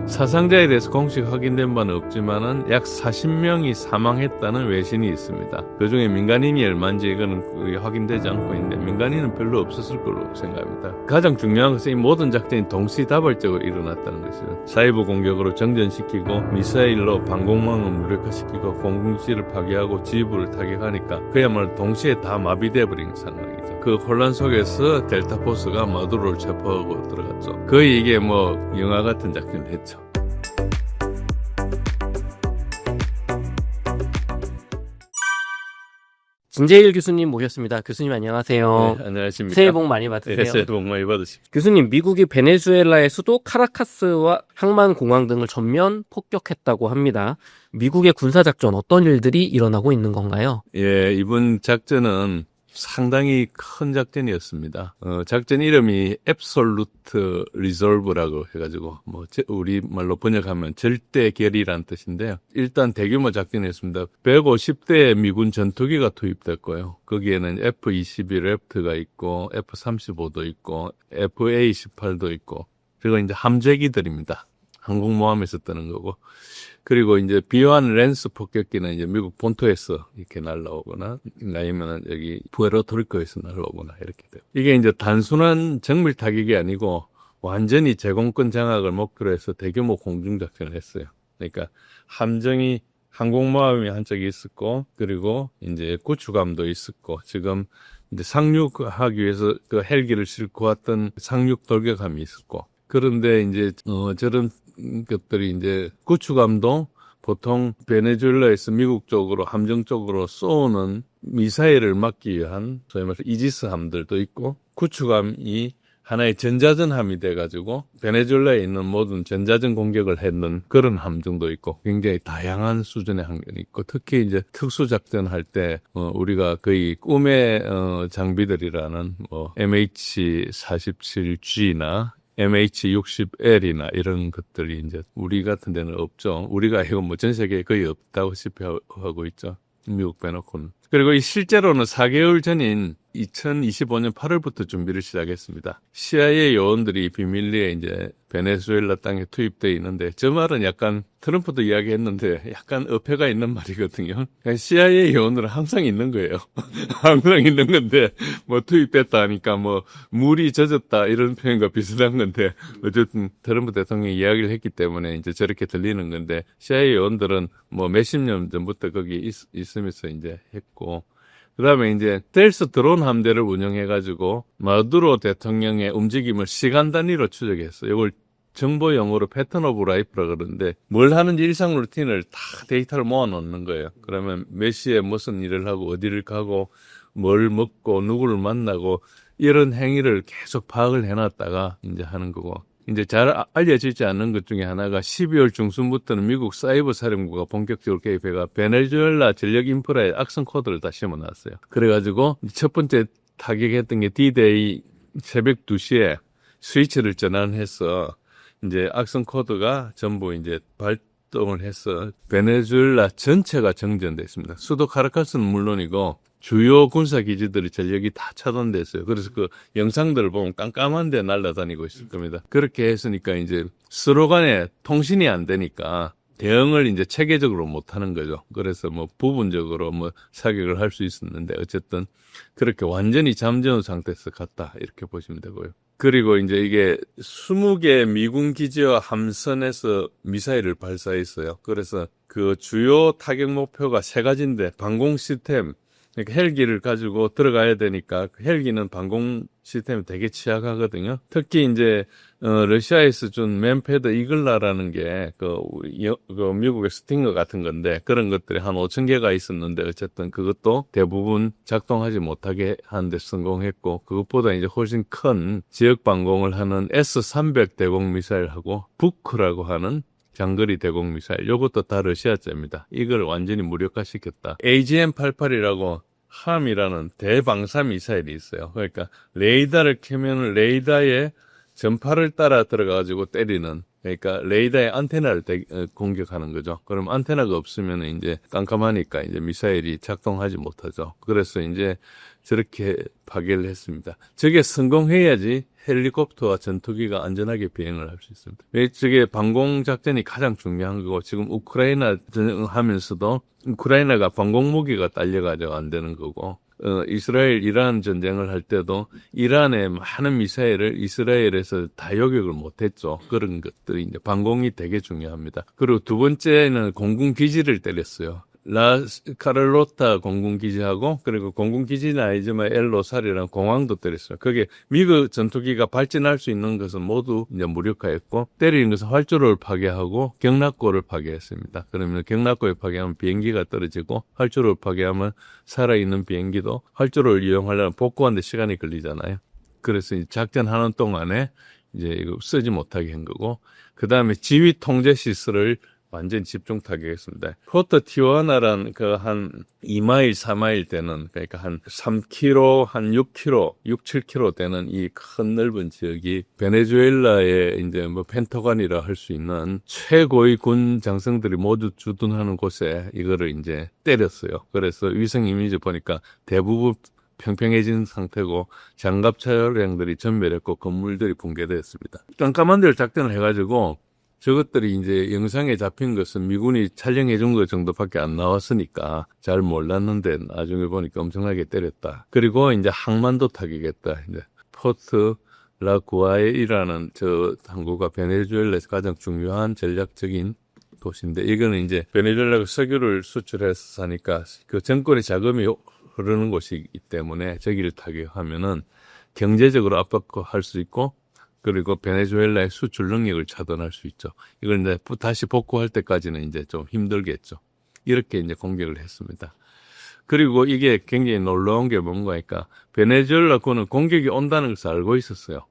사상자에 대해서 공식 확인된 바는 없지만은 약 40명이 사망했다는 외신이 있습니다. 그중에 민간인이 얼마인지 이거는 확인되지 않고 있는데 민간인은 별로 없었을 걸로 생각합니다. 가장 중요한 것은 이 모든 작전이 동시다발적으로 일어났다는 것이죠. 사이버 공격으로 정전시키고 미사일로 방공망을 무력화시키고 공군기지를 파괴하고 지휘부를 타격하니까 그야말로 동시에 다 마비돼버린 상황이죠. 그 혼란 속에서 델타포스가 마두로를 체포하고 들어갔죠. 거의 이게 뭐 영화 같은 작전을 했죠. 진재일 교수님 모셨습니다. 교수님 안녕하세요. 네, 안녕하십니까. 새해 복 많이 받으세요. 네, 새해 복 많이 받으십시오. 교수님, 미국이 베네수엘라의 수도 카라카스와 항만 공항 등을 전면 폭격했다고 합니다. 미국의 군사작전 어떤 일들이 일어나고 있는 건가요? 예, 이번 작전은 상당히 큰 작전이었습니다. 작전 이름이 Absolute Resolve라고 해가지고 우리 말로 번역하면 절대 결의란 뜻인데요. 일단 대규모 작전이었습니다. 150대의 미군 전투기가 투입됐고요. 거기에는 F-22 랩트가 있고 F-35도 있고 FA-18도 있고 그리고 이제 함재기들입니다. 항공모함에서 뜨는 거고. 그리고 이제 B-1 랜스 폭격기는 이제 미국 본토에서 이렇게 날라오거나 아니면 여기 푸에르토리코에서 날라오거나 이렇게 돼요. 이게 이제 단순한 정밀 타격이 아니고 완전히 제공권 장악을 목표로 해서 대규모 공중작전을 했어요. 그러니까 함정이 항공모함이 한쪽에 있었고 그리고 이제 구축함도 있었고 지금 이제 상륙하기 위해서 그 헬기를 싣고 왔던 상륙 돌격함이 있었고 그런데 이제 저런 것들이 이제 구축함도 보통 베네수엘라에서 미국 쪽으로 함정 쪽으로 쏘는 미사일을 막기 위한 소위 말해서 이지스함들도 있고 구축함이 하나의 전자전함이 돼가지고 베네수엘라에 있는 모든 전자전 공격을 했는 그런 함정도 있고 굉장히 다양한 수준의 함정이 있고 특히 이제 특수작전할 때 우리가 거의 꿈의 장비들이라는 MH-47G나 MH-60L이나 이런 것들이 이제 우리 같은 데는 없죠. 우리가 이거 전 세계에 거의 없다시피 하고 있죠. 미국 빼놓고는. 그리고 이 실제로는 4개월 전인 2025년 8월부터 준비를 시작했습니다. CIA 요원들이 비밀리에 이제 베네수엘라 땅에 투입되어 있는데 저 말은 약간 트럼프도 이야기했는데 약간 어폐가 있는 말이거든요. CIA 요원들은 항상 있는 거예요. 항상 있는 건데 투입됐다 하니까 물이 젖었다 이런 표현과 비슷한 건데 어쨌든 트럼프 대통령이 이야기를 했기 때문에 이제 저렇게 들리는 건데 CIA 요원들은 몇십 년 전부터 거기 있으면서 이제 했고 그 다음에 이제 델스 드론 함대를 운영해가지고 마두로 대통령의 움직임을 시간 단위로 추적했어요. 이걸 정보 용어로 패턴 오브 라이프라 그러는데 뭘 하는지 일상 루틴을 다 데이터를 모아놓는 거예요. 그러면 몇 시에 무슨 일을 하고 어디를 가고 뭘 먹고 누구를 만나고 이런 행위를 계속 파악을 해놨다가 이제 하는 거고 이제 잘 알려지지 않는 것 중에 하나가 12월 중순부터는 미국 사이버 사령부가 본격적으로 개입해가 베네수엘라 전력 인프라에 악성 코드를 다 심어놨어요. 그래가지고 첫 번째 타격했던 게 D-Day 새벽 2시에 스위치를 전환해서 이제 악성 코드가 전부 이제 발동을 해서 베네수엘라 전체가 정전됐습니다. 수도 카라카스는 물론이고 주요 군사기지들의 전력이 다 차단됐어요. 그래서 그 영상들을 보면 깜깜한 데 날아다니고 있을 겁니다. 그렇게 했으니까 이제 서로 간에 통신이 안 되니까 대응을 이제 체계적으로 못 하는 거죠. 그래서 부분적으로 사격을 할 수 있었는데 어쨌든 그렇게 완전히 잠재운 상태에서 갔다 이렇게 보시면 되고요. 그리고 이제 이게 20개 미군 기지와 함선에서 미사일을 발사했어요. 그래서 그 주요 타격 목표가 3가지인데 방공 시스템 그러니까 헬기를 가지고 들어가야 되니까 헬기는 방공 시스템이 되게 취약하거든요. 특히 이제 러시아에서 준 맨패드 이글라라는 게 그 미국의 스팅거 같은 건데 그런 것들이 한 5,000개가 있었는데 어쨌든 그것도 대부분 작동하지 못하게 하는데 성공했고 그것보다 이제 훨씬 큰 지역 방공을 하는 S-300 대공 미사일하고 부크라고 하는 장거리 대공 미사일 요것도 다 러시아제입니다. 이걸 완전히 무력화시켰다. AGM-88이라고 함이라는 대방사 미사일이 있어요. 그러니까 레이더를 켜면 레이더에 전파를 따라 들어가가지고 때리는 그러니까 레이더의 안테나를 공격하는 거죠. 그럼 안테나가 없으면 이제 깜깜하니까 이제 미사일이 작동하지 못하죠. 그래서 이제 저렇게 파괴를 했습니다. 저게 성공해야지 헬리콥터와 전투기가 안전하게 비행을 할 수 있습니다. 저게 방공 작전이 가장 중요한 거고 지금 우크라이나 전쟁하면서도 우크라이나가 방공 무기가 딸려가지고 안 되는 거고 이스라엘 이란 전쟁을 할 때도 이란의 많은 미사일을 이스라엘에서 다 요격을 못했죠. 그런 것들이 이제 방공이 되게 중요합니다. 그리고 두 번째는 공군 기지를 때렸어요. 라카를로타 공군기지하고 그리고 공군기지는 아니지만 엘로살이라는 공항도 때렸어요. 거기에 미국 전투기가 발진할 수 있는 것은 모두 이제 무력화했고 때리는 것은 활주로를 파괴하고 경락고를 파괴했습니다. 그러면 경락고를 파괴하면 비행기가 떨어지고 활주로를 파괴하면 살아있는 비행기도 활주로를 이용하려면 복구하는데 시간이 걸리잖아요. 그래서 작전하는 동안에 이제 이거 쓰지 못하게 한 거고 그 다음에 지휘 통제 시설을 완전 집중 타격했습니다. 포터 티와나란 한 2마일, 4마일 되는, 그러니까 한 3km, 한 6km, 6, 7km 되는 이 큰 넓은 지역이 베네수엘라의 이제 뭐 펜타곤이라 할 수 있는 최고의 군 장성들이 모두 주둔하는 곳에 이거를 이제 때렸어요. 그래서 위성 이미지 보니까 대부분 평평해진 상태고 장갑 차량들이 전멸했고 건물들이 붕괴되었습니다. 깜깜한 데를 작전을 해가지고 저것들이 이제 영상에 잡힌 것은 미군이 촬영해 준 것 정도밖에 안 나왔으니까 잘 몰랐는데 나중에 보니까 엄청나게 때렸다. 그리고 이제 항만도 타격했다. 이제 포트 라구아이라는 저 항구가 베네수엘라에서 가장 중요한 전략적인 도시인데 이거는 이제 베네수엘라가 석유를 수출해서 사니까 그 정권의 자금이 흐르는 곳이기 때문에 저기를 타격하면은 경제적으로 압박할 수 있고 그리고 베네수엘라의 수출 능력을 차단할 수 있죠. 이걸 이제 다시 복구할 때까지는 이제 좀 힘들겠죠. 이렇게 이제 공격을 했습니다. 그리고 이게 굉장히 놀라운 게 뭔가 하니까 베네수엘라군은 공격이 온다는 것을 알고 있었어요.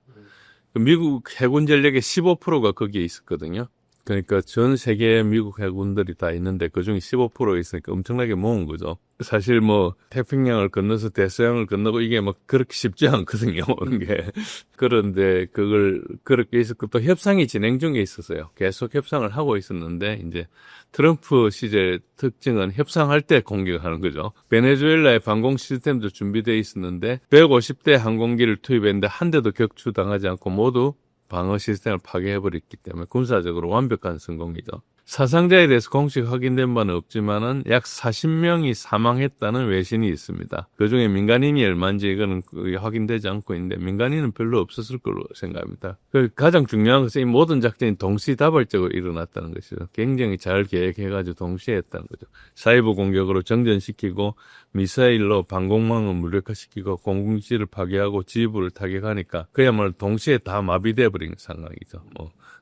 미국 해군 전력의 15%가 거기에 있었거든요. 그러니까 전 세계에 미국 해군들이 다 있는데 그중에 15% 있으니까 엄청나게 모은 거죠. 사실 뭐 태평양을 건너서 대서양을 건너고 이게 뭐 그렇게 쉽지 않거든요. 오는 게. 그런데 그걸 그렇게 있었고 또 협상이 진행 중에 있었어요. 계속 협상을 하고 있었는데 이제 트럼프 시절 특징은 협상할 때 공격하는 거죠. 베네수엘라의 방공 시스템도 준비되어 있었는데 150대 항공기를 투입했는데 한 대도 격추당하지 않고 모두 방어 시스템을 파괴해버렸기 때문에 군사적으로 완벽한 성공이죠. 사상자에 대해서 공식 확인된 바는 없지만은 약 40명이 사망했다는 외신이 있습니다. 그중에 민간인이 얼마인지 이거는 확인되지 않고 있는데 민간인은 별로 없었을 걸로 생각합니다. 가장 중요한 것은 이 모든 작전이 동시다발적으로 일어났다는 것이죠. 굉장히 잘 계획해가지고 동시에 했다는 거죠. 사이버 공격으로 정전시키고 미사일로 방공망을 무력화시키고 공군기지를 파괴하고 지휘부를 타격하니까 그야말로 동시에 다 마비돼 버린 상황이죠.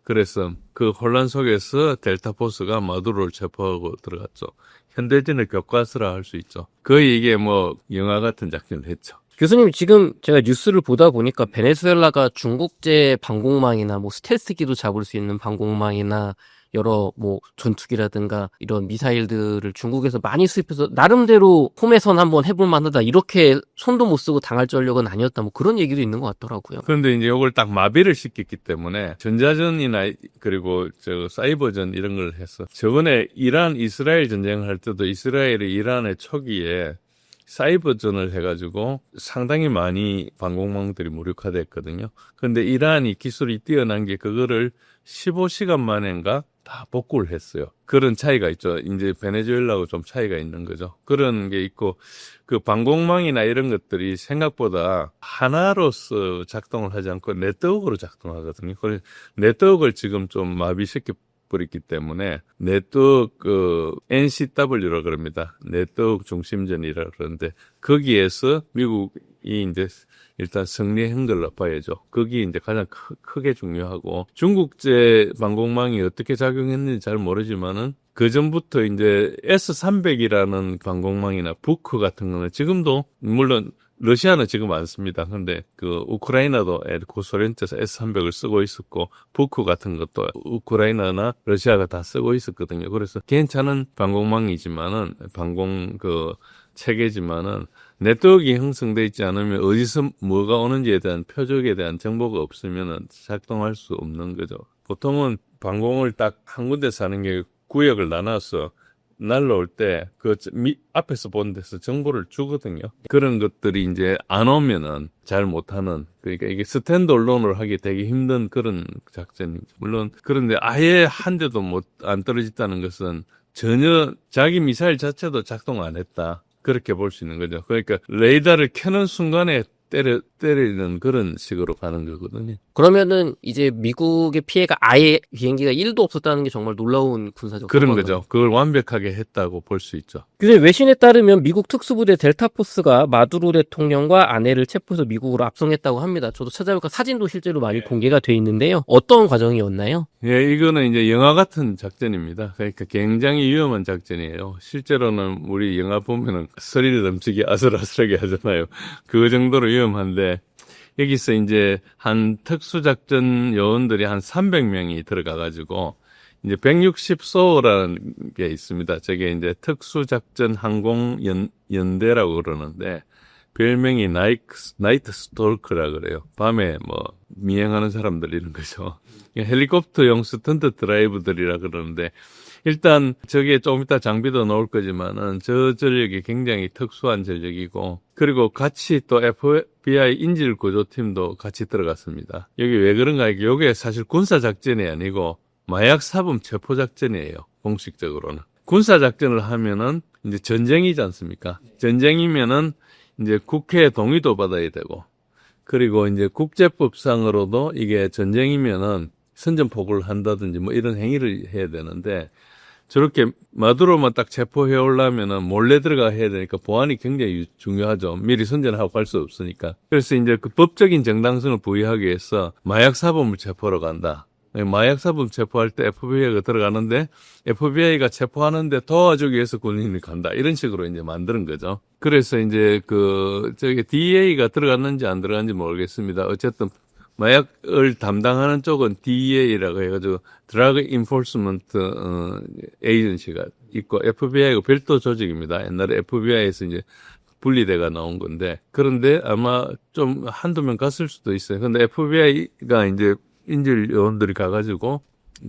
그래서 그 혼란 속에서 델타포스가 마두로를 체포하고 들어갔죠. 현대전의 교과서라 할 수 있죠. 거의 이게 뭐 영화 같은 작전을 했죠. 교수님, 지금 제가 뉴스를 보다 보니까 베네수엘라가 중국제 방공망이나 뭐 스텔스기도 잡을 수 있는 방공망이나 여러 뭐 전투기라든가 이런 미사일들을 중국에서 많이 수입해서 나름대로 홈에선 한번 해볼 만하다 이렇게 손도 못 쓰고 당할 전력은 아니었다 뭐 그런 얘기도 있는 것 같더라고요. 그런데 이제 이걸 딱 마비를 시켰기 때문에 전자전이나 그리고 저 사이버전 이런 걸 해서 저번에 이란 이스라엘 전쟁을 할 때도 이스라엘이 이란의 초기에 사이버전을 해가지고 상당히 많이 방공망들이 무력화됐거든요. 그런데 이란이 기술이 뛰어난 게 그거를 15시간 만인가 다 복구를 했어요. 그런 차이가 있죠. 이제 베네수엘라하고 좀 차이가 있는 거죠. 그런 게 있고 그 방공망이나 이런 것들이 생각보다 하나로서 작동을 하지 않고 네트워크로 작동하거든요. 그래서 네트워크를 지금 좀 마비시켜 버렸기 때문에 네트워크 NCW라 그럽니다. 네트워크 중심전이라 그러는데 거기에서 미국이 이제 일단 승리한 걸로 봐야죠. 거기 이제 가장 크게 중요하고 중국제 방공망이 어떻게 작용했는지 잘 모르지만은 그 전부터 이제 S300이라는 방공망이나 부크 같은 거는 지금도 물론 러시아는 지금 안 씁니다. 근데 그 우크라이나도 소련제에서 S300을 쓰고 있었고 부크 같은 것도 우크라이나나 러시아가 다 쓰고 있었거든요. 그래서 괜찮은 방공망이지만은 방공 그 체계지만은 네트워크가 형성되어 있지 않으면 어디서 뭐가 오는지에 대한 표적에 대한 정보가 없으면 작동할 수 없는 거죠. 보통은 방공을 딱 한 군데서 하는 게 구역을 나눠서 날라올 때 그 앞에서 본 데서 정보를 주거든요. 그런 것들이 이제 안 오면은 잘 못하는, 그러니까 이게 스탠드얼론을 하기 되게 힘든 그런 작전입니다. 물론 그런데 아예 한 대도 안 떨어졌다는 것은 전혀 자기 미사일 자체도 작동 안 했다, 그렇게 볼 수 있는 거죠. 그러니까 레이더를 켜는 순간에 때리는 그런 식으로 가는 거거든요. 그러면은 이제 미국의 피해가 아예 비행기가 1도 없었다는 게 정말 놀라운 군사적 그런 성과거든요. 거죠. 그걸 완벽하게 했다고 볼 수 있죠. 근데 외신에 따르면 미국 특수부대 델타포스가 마두로 대통령과 아내를 체포해서 미국으로 압송했다고 합니다. 저도 찾아보니까 사진도 실제로 많이 공개가 돼 있는데요. 어떤 과정이었나요? 예, 이거는 이제 영화 같은 작전입니다. 그러니까 굉장히 위험한 작전이에요. 실제로는 우리 영화 보면은 스릴 넘치게 아슬아슬하게 하잖아요. 그 정도로 위험한데, 여기서 이제 한 특수작전 요원들이 한 300명이 들어가가지고, 이제 160소라는 게 있습니다. 저게 이제 특수작전 항공연대라고 그러는데, 별명이 나이트 스토커라 그래요. 밤에 뭐 미행하는 사람들 이런 거죠. 헬리콥터용 스턴트 드라이브들이라 그러는데, 일단 저게 좀 이따 장비도 나올 거지만은 저 전력이 굉장히 특수한 전력이고, 그리고 같이 또 FBI 인질 구조팀도 같이 들어갔습니다. 여기 왜 그런가, 이게 사실 군사 작전이 아니고 마약 사범 체포 작전이에요. 공식적으로는. 군사 작전을 하면은 이제 전쟁이지 않습니까? 전쟁이면은 이제 국회의 동의도 받아야 되고, 그리고 이제 국제법상으로도 이게 전쟁이면은 선전포고를 한다든지 뭐 이런 행위를 해야 되는데, 저렇게 마두로만 딱 체포해 오려면은 몰래 들어가 해야 되니까 보안이 굉장히 중요하죠. 미리 선전하고 갈 수 없으니까. 그래서 이제 그 법적인 정당성을 부여하기 위해서 마약 사범을 체포하러 간다. 마약 사범 체포할 때 FBI가 들어가는데, FBI가 체포하는데 도와주기 위해서 군인이 간다, 이런 식으로 이제 만드는 거죠. 그래서 이제 저기 DEA가 들어갔는지 안 들어갔는지 모르겠습니다. 어쨌든 마약을 담당하는 쪽은 DEA라고 해가지고 드러그 인포스먼트 에이전시가 있고, FBI가 별도 조직입니다. 옛날에 FBI에서 이제 분리돼가 나온 건데, 그런데 아마 좀 한두 명 갔을 수도 있어요. 근데 FBI가 이제 인질 요원들이 가가지고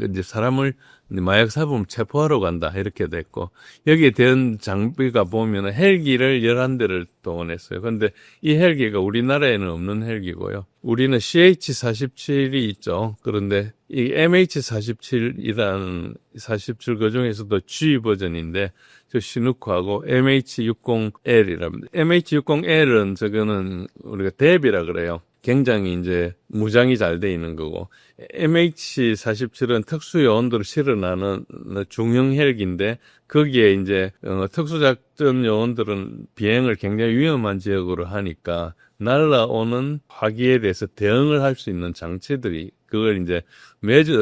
이제 사람을 마약 사범 체포하러 간다, 이렇게 됐고, 여기에 대한 장비가 보면은 헬기를 11대를 동원했어요. 근데 이 헬기가 우리나라에는 없는 헬기고요. 우리는 CH-47이 있죠. 그런데 이 MH-47이라는 47 그중에서도 G 버전인데, 저 시누크하고 MH-60L이랍니다. MH-60L은 저거는 우리가 대비라 그래요. 굉장히 이제 무장이 잘 돼 있는 거고, MH-47은 특수요원들을 실어나는 중형 헬기인데, 거기에 이제 특수작전 요원들은 비행을 굉장히 위험한 지역으로 하니까 날아오는 화기에 대해서 대응을 할 수 있는 장치들이, 그걸 이제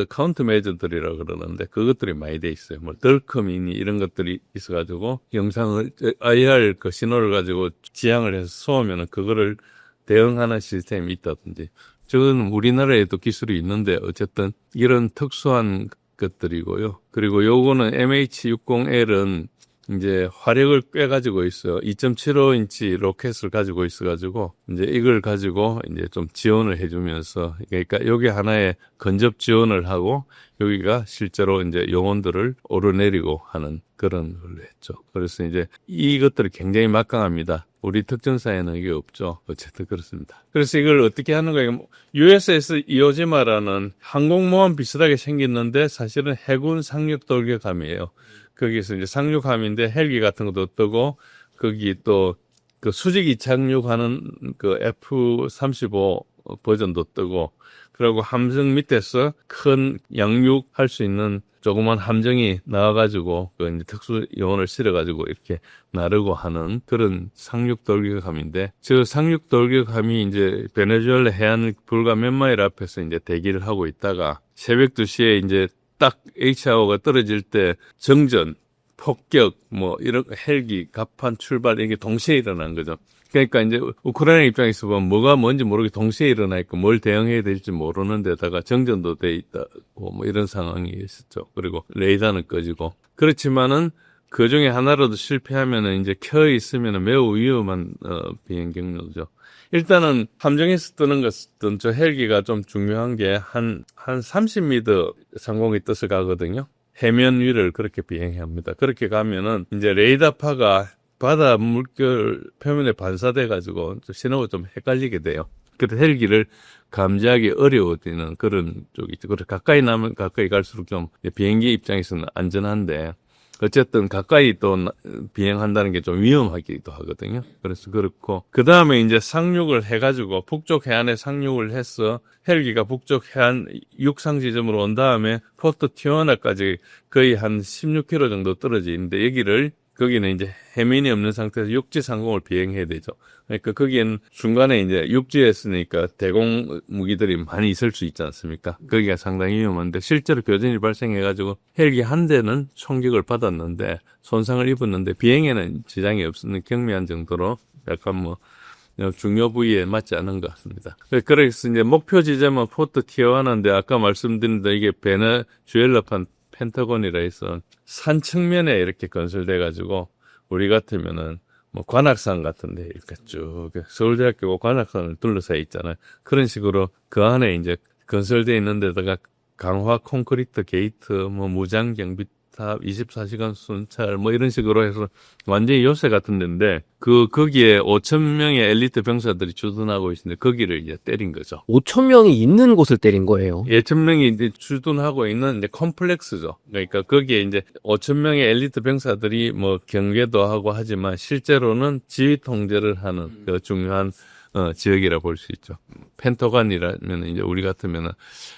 카운트 메저들이라고 그러는데, 그것들이 많이 돼 있어요. 뭐 덜커미니 이런 것들이 있어가지고 영상을 IR 그 신호를 가지고 지향을 해서 쏘면은 그거를 대응하는 시스템이 있다든지. 저건 우리나라에도 기술이 있는데 어쨌든 이런 특수한 것들이고요. 그리고 요거는 MH-60L은 이제 화력을 꽤 가지고 있어요. 2.75인치 로켓을 가지고 있어가지고 이제 이걸 가지고 이제 좀 지원을 해주면서, 그러니까 여기 하나의 근접 지원을 하고 여기가 실제로 이제 요원들을 오르내리고 하는 그런 걸로 했죠. 그래서 이제 이것들이 굉장히 막강합니다. 우리 특전사에는 이게 없죠. 어쨌든 그렇습니다. 그래서 이걸 어떻게 하는 거예요? USS 이오지마라는 항공모함 비슷하게 생겼는데 사실은 해군 상륙 돌격함이에요. 거기서 이제 상륙함인데 헬기 같은 것도 뜨고, 거기 또 그 수직이 착륙하는 그 F-35 버전도 뜨고, 그리고 함정 밑에서 큰 양육할 수 있는 조그만 함정이 나와가지고 그 이제 특수 요원을 실어가지고 이렇게 나르고 하는 그런 상륙 돌격함인데, 저 상륙 돌격함이 이제 베네수엘라 해안 불과 몇 마일 앞에서 이제 대기를 하고 있다가 새벽 2시에 이제 딱 H하고가 떨어질 때 정전, 폭격, 뭐 이런 헬기, 갑판, 출발, 이게 동시에 일어난 거죠. 그러니까 이제 우크라이나 입장에서 보면 뭐가 뭔지 모르게 동시에 일어나니까 뭘 대응해야 될지 모르는 데다가 정전도 돼 있다고 뭐 이런 상황이 있었죠. 그리고 레이더는 꺼지고. 그렇지만은 그 중에 하나라도 실패하면은 이제 켜 있으면은 매우 위험한 비행 경로죠. 일단은 함정에서 뜨는 것은 저 헬기가 좀 중요한 게 한 30m 상공에 떠서 가거든요. 해면 위를 그렇게 비행해야 합니다. 그렇게 가면은 이제 레이더파가 바다 물결 표면에 반사돼가지고 신호가 좀 헷갈리게 돼요. 그래서 헬기를 감지하기 어려워지는 그런 쪽이 있죠. 그래서 가까이 나면 가까이 갈수록 좀 비행기 입장에서는 안전한데 어쨌든 가까이 또 비행한다는 게 좀 위험하기도 하거든요. 그래서 그렇고 그 다음에 이제 상륙을 해가지고 북쪽 해안에 상륙을 해서 헬기가 북쪽 해안 육상 지점으로 온 다음에 포트 티오나까지 거의 한 16km 정도 떨어져 있는데 거기는 이제 해면이 없는 상태에서 육지 상공을 비행해야 되죠. 그러니까 거기엔 중간에 이제 육지에 있으니까 대공 무기들이 많이 있을 수 있지 않습니까? 거기가 상당히 위험한데 실제로 교전이 발생해가지고 헬기 한 대는 총격을 받았는데 손상을 입었는데 비행에는 지장이 없는 경미한 정도로 약간 뭐 중요 부위에 맞지 않은 것 같습니다. 그래서 이제 목표 지점은 포트 티오나인데 아까 말씀드린 대로 이게 베네수엘라판 펜타곤이라 해서 산 측면에 이렇게 건설돼가지고 우리 같으면은 뭐 관악산 같은데 이렇게 쭉 서울대학교 관악산을 둘러싸여 있잖아요. 그런 식으로 그 안에 이제 건설돼 있는 데다가 강화 콘크리트 게이트, 뭐 무장 경비탑, 24시간 순찰 뭐 이런 식으로 해서 완전히 요새 같은 데인데 거기에 5,000명의 엘리트 병사들이 주둔하고 있는데 거기를 이제 때린 거죠. 5,000명이 있는 곳을 때린 거예요. 1,000명이 이제 주둔하고 있는 이제 컴플렉스죠. 그러니까 거기에 이제 5,000명의 엘리트 병사들이 뭐 경계도 하고 하지만 실제로는 지휘 통제를 하는 그 중요한 지역이라 볼 수 있죠. 펜터간이라면 이제 우리 같으면은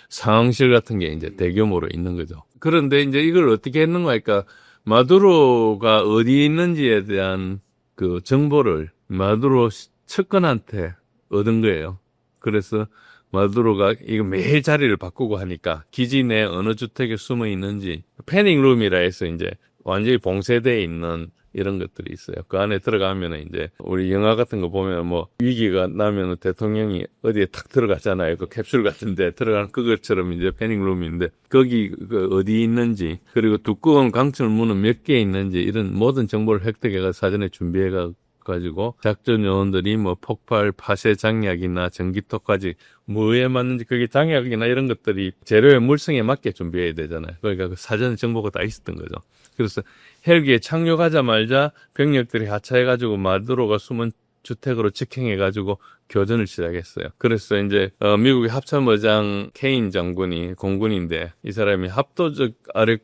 상황실 같은 게 이제 대규모로 있는 거죠. 그런데 이제 이걸 어떻게 했는가 하니까 마두로가 어디 있는지에 대한 그 정보를 마두로 측근한테 얻은 거예요. 그래서 마두로가 이거 매일 자리를 바꾸고 하니까 기지 내 어느 주택에 숨어 있는지 패닝룸이라 해서 이제 완전히 봉쇄되어 있는 이런 것들이 있어요. 그 안에 들어가면은 이제 우리 영화 같은 거 보면 뭐 위기가 나면은 대통령이 어디에 탁 들어가잖아요. 그 캡슐 같은데 들어가는 그것처럼 이제 패닝룸인데 거기 어디 있는지 그리고 두꺼운 강철문은 몇 개 있는지 이런 모든 정보를 획득해가 사전에 준비해가 가지고 작전 요원들이 뭐 폭발, 파쇄 장약이나 전기톱까지 뭐에 맞는지 그게 장약이나 이런 것들이 재료의 물성에 맞게 준비해야 되잖아요. 그러니까 그 사전 정보가 다 있었던 거죠. 그래서 헬기에 착륙하자마자 병력들이 하차해가지고 마두로가 숨은 주택으로 직행해가지고 교전을 시작했어요. 그래서 이제 미국의 합참의장 케인 장군이 공군인데 이 사람이 합도적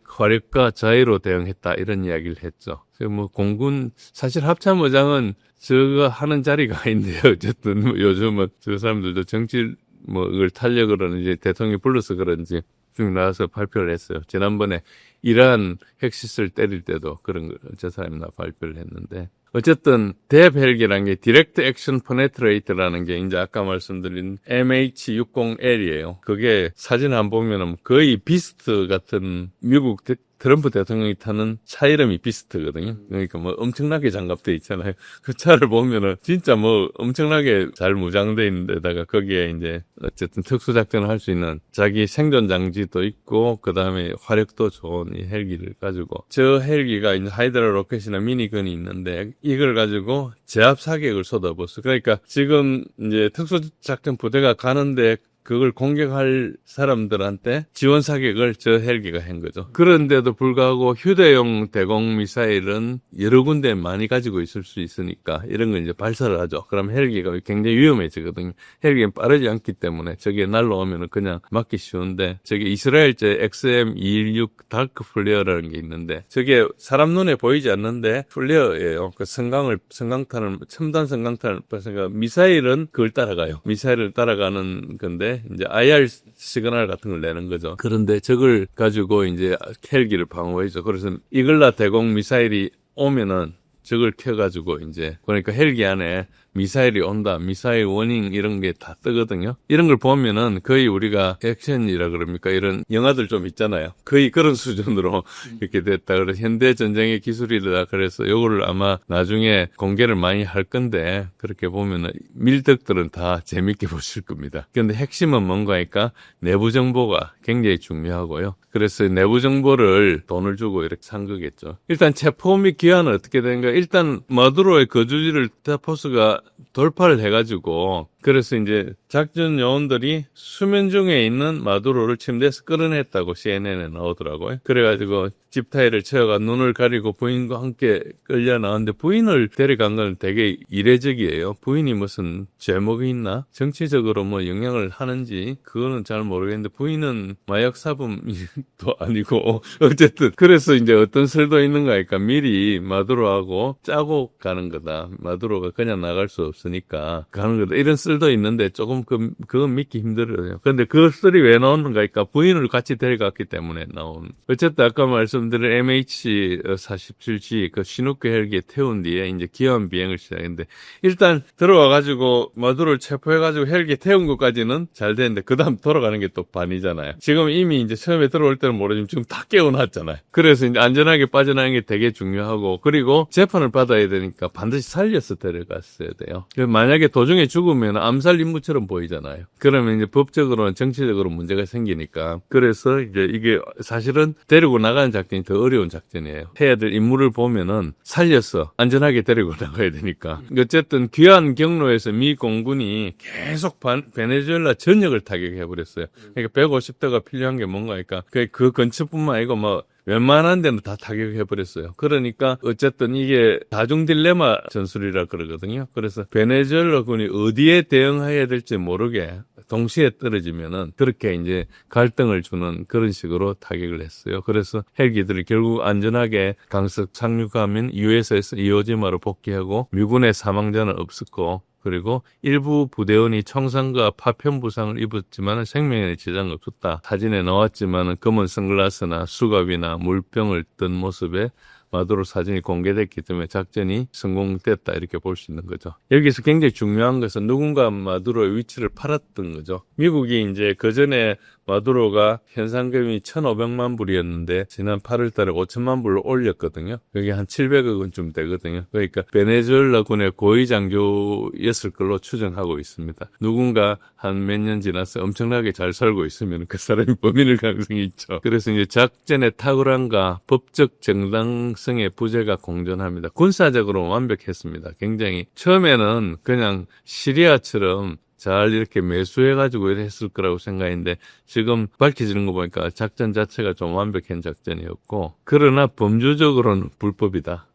화력과 자위로 대응했다 이런 이야기를 했죠. 뭐 공군 사실 합참의장은 저거 하는 자리가 아닌데요. 어쨌든 뭐 요즘은 저 사람들도 정치 뭐 이걸 타려고 그러는 이제 대통령이 불러서 그런지 쭉 나와서 발표를 했어요. 지난번에 이란 핵시설 때릴 때도 그런 걸 저 사람이 발표를 했는데 어쨌든 대헬기라는 게 디렉트 액션 퍼네트레이트라는 게 이제 아까 말씀드린 MH-60L이에요. 그게 사진 안 보면은 거의 비스트 같은 미국 트럼프 대통령이 타는 차 이름이 비스트거든요. 그러니까 뭐 엄청나게 장갑돼 있잖아요. 그 차를 보면은 진짜 뭐 엄청나게 잘 무장돼 있는 데다가 거기에 이제 어쨌든 특수작전을 할 수 있는 자기 생존 장치도 있고 그다음에 화력도 좋은 이 헬기를 가지고 저 헬기가 이제 하이드라 로켓이나 미니건이 있는데 이걸 가지고 제압 사격을 쏟아부었어요. 그러니까 지금 이제 특수작전 부대가 가는데 그걸 공격할 사람들한테 지원 사격을 저 헬기가 한 거죠. 그런데도 불구하고 휴대용 대공 미사일은 여러 군데 많이 가지고 있을 수 있으니까 이런 걸 이제 발사를 하죠. 그럼 헬기가 굉장히 위험해지거든요. 헬기는 빠르지 않기 때문에 저게 날라오면은 그냥 맞기 쉬운데 저게 이스라엘제 XM216 다크 플레어라는 게 있는데 저게 사람 눈에 보이지 않는데 플레어예요. 그 성강탄을 첨단 성강탄을 발사가 미사일은 그걸 따라가요. 미사일을 따라가는 건데 이제 IR 시그널 같은 걸 내는 거죠. 그런데 저걸 가지고 이제 헬기를 방어해줘. 그래서 이글라 대공 미사일이 오면은 저걸 켜가지고 이제 그러니까 헬기 안에 미사일이 온다, 미사일 워닝 이런 게 다 뜨거든요. 이런 걸 보면은 거의 우리가 액션이라 그럽니까? 이런 영화들 좀 있잖아요. 거의 그런 수준으로 이렇게 됐다. 그래서 현대 전쟁의 기술이다. 그래서 요거를 아마 나중에 공개를 많이 할 건데 그렇게 보면은 밀덕들은 다 재밌게 보실 겁니다. 근데 핵심은 뭔가 하니까 내부 정보가 굉장히 중요하고요. 그래서 내부 정보를 돈을 주고 이렇게 산 거겠죠. 일단 체포 및 기한은 어떻게 되는가? 일단 마두로의 거주지를 타포스가 돌파를 해가지고 그래서 이제 작전 요원들이 수면 중에 있는 마두로를 침대에서 끌어냈다고 CNN에 나오더라고요. 그래가지고 집타이를 채워가 눈을 가리고 부인과 함께 끌려 나왔는데 부인을 데려간 건 되게 이례적이에요. 부인이 무슨 죄목이 있나? 정치적으로 뭐 영향을 하는지 그거는 잘 모르겠는데 부인은 마약 사범도 아니고 어쨌든 그래서 이제 어떤 설도 있는가 하니까 미리 마두로하고 짜고 가는 거다. 마두로가 그냥 나갈 수 없으니까 가는 거다. 이런 설도 있는데 조금 그건 믿기 힘들어요. 근데 그 설이 왜 나오는가 하니까 부인을 같이 데려갔기 때문에 나온. 어쨌든 아까 말씀드린 MH47G 그 시누크 헬기에 태운 뒤에 이제 기한 비행을 시작했는데 일단 들어와가지고 마두로를 체포해가지고 헬기에 태운 것까지는 잘 됐는데 그 다음 돌아가는 게 또 반이잖아요. 지금 이미 이제 처음에 들어올 때는 모르지만 지금 다 깨워놨잖아요. 그래서 이제 안전하게 빠져나가는 게 되게 중요하고 그리고 재판을 받아야 되니까 반드시 살려서 데려갔어야 돼요. 만약에 도중에 죽으면 암살 임무처럼 보이잖아요. 그러면 이제 법적으로는 정치적으로 문제가 생기니까 그래서 이제 이게 사실은 데리고 나가는 작전이 더 어려운 작전이에요. 해야 될 임무를 보면은 살려서 안전하게 데리고 나가야 되니까. 어쨌든 귀한 경로에서 미 공군이 계속 베네수엘라 전역을 타격해버렸어요. 그러니까 150대가 필요한 게 뭔가 하니까 그 근처뿐만 아니고 뭐 웬만한 데는 다 타격해버렸어요. 그러니까 어쨌든 이게 다중 딜레마 전술이라 그러거든요. 그래서 베네수엘라군이 어디에 대응해야 될지 모르게 동시에 떨어지면은 그렇게 이제 갈등을 주는 그런 식으로 타격을 했어요. 그래서 헬기들이 결국 안전하게 강습 상륙하면 USS 이오지마로 복귀하고 미군의 사망자는 없었고 그리고 일부 부대원이 청산과 파편 부상을 입었지만 생명에 지장은 없었다. 사진에 나왔지만 검은 선글라스나 수갑이나 물병을 든 모습에 마두로 사진이 공개됐기 때문에 작전이 성공됐다 이렇게 볼 수 있는 거죠. 여기서 굉장히 중요한 것은 누군가 마두로의 위치를 팔았던 거죠. 미국이 이제 그 전에 마두로가 현상금이 1,500만 불이었는데 지난 8월 달에 5천만 불로 올렸거든요. 그게 한 700억 원쯤 되거든요. 그러니까 베네수엘라군의 고위 장교였을 걸로 추정하고 있습니다. 누군가 한 몇 년 지나서 엄청나게 잘 살고 있으면 그 사람이 범인일 가능성이 있죠. 그래서 이제 작전의 탁월함과 법적 정당성의 부재가 공존합니다. 군사적으로 완벽했습니다. 굉장히 처음에는 그냥 시리아처럼 잘 이렇게 매수해가지고 했을 거라고 생각했는데 지금 밝혀지는 거 보니까 작전 자체가 좀 완벽한 작전이었고 그러나 범주적으로는 불법이다.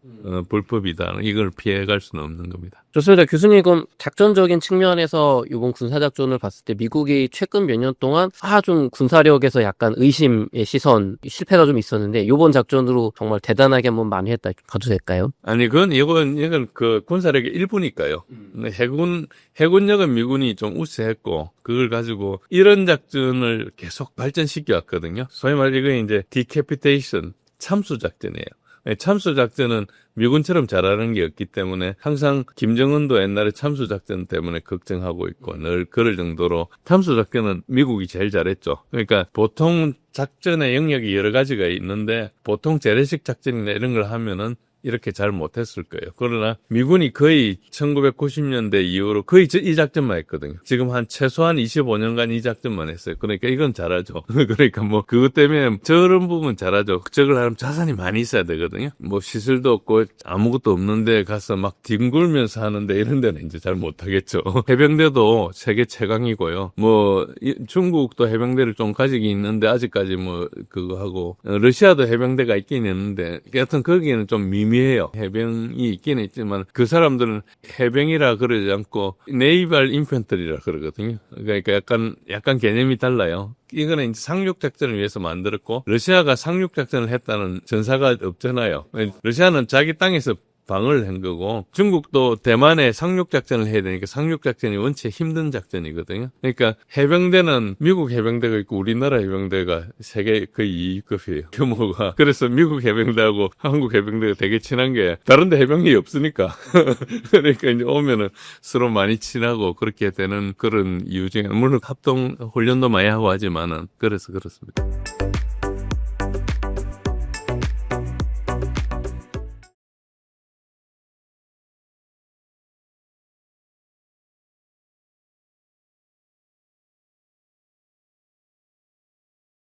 불법이다. 이걸 피해갈 수는 없는 겁니다. 좋습니다. 교수님, 그럼 작전적인 측면에서 이번 군사작전을 봤을 때 미국이 최근 몇 년 동안 좀 군사력에서 약간 의심의 시선, 실패가 좀 있었는데 이번 작전으로 정말 대단하게 한번 만회했다 가도 될까요? 아니, 이건 그 군사력의 일부니까요. 해군력은 미군이 좀 우세했고, 그걸 가지고 이런 작전을 계속 발전시켜 왔거든요. 소위 말해 이거 이제 디캐피테이션, 참수 작전이에요. 참수 작전은 미군처럼 잘하는 게 없기 때문에 항상 김정은도 옛날에 참수 작전 때문에 걱정하고 있고 늘 그럴 정도로 참수 작전은 미국이 제일 잘했죠. 그러니까 보통 작전의 영역이 여러 가지가 있는데 보통 재래식 작전이나 이런 걸 하면은 이렇게 잘 못했을 거예요. 그러나 미군이 거의 1990년대 이후로 거의 이 작전만 했거든요. 지금 한 최소한 25년간 이 작전만 했어요. 그러니까 이건 잘하죠. 그러니까 뭐 그것 때문에 저런 부분 잘하죠. 저걸 하려면 자산이 많이 있어야 되거든요. 뭐 시설도 없고 아무것도 없는데 가서 막 뒹굴면서 하는데 이런 데는 이제 잘 못하겠죠. 해병대도 세계 최강이고요. 뭐 중국도 해병대를 좀 가지고 있는데 아직까지 뭐 그거 하고 러시아도 해병대가 있긴 있는데 여하튼 거기에는 좀 미미해요. 해병이 있긴 있지만 그 사람들은 해병이라 그러지 않고 네이발 인펜트리라 그러거든요. 그러니까 약간 개념이 달라요. 이거는 이제 상륙작전을 위해서 만들었고 러시아가 상륙작전을 했다는 전사가 없잖아요. 러시아는 자기 땅에서 방어를 한 거고 중국도 대만에 상륙작전을 해야 되니까 상륙작전이 원체 힘든 작전이거든요. 그러니까 해병대는 미국 해병대가 있고 우리나라 해병대가 세계 거의 2급이에요. 규모가. 그래서 미국 해병대하고 한국 해병대가 되게 친한 게 다른 데 해병이 없으니까. 그러니까 이제 오면은 서로 많이 친하고 그렇게 되는 그런 이유 중에 물론 합동 훈련도 많이 하고 하지만은 그래서 그렇습니다.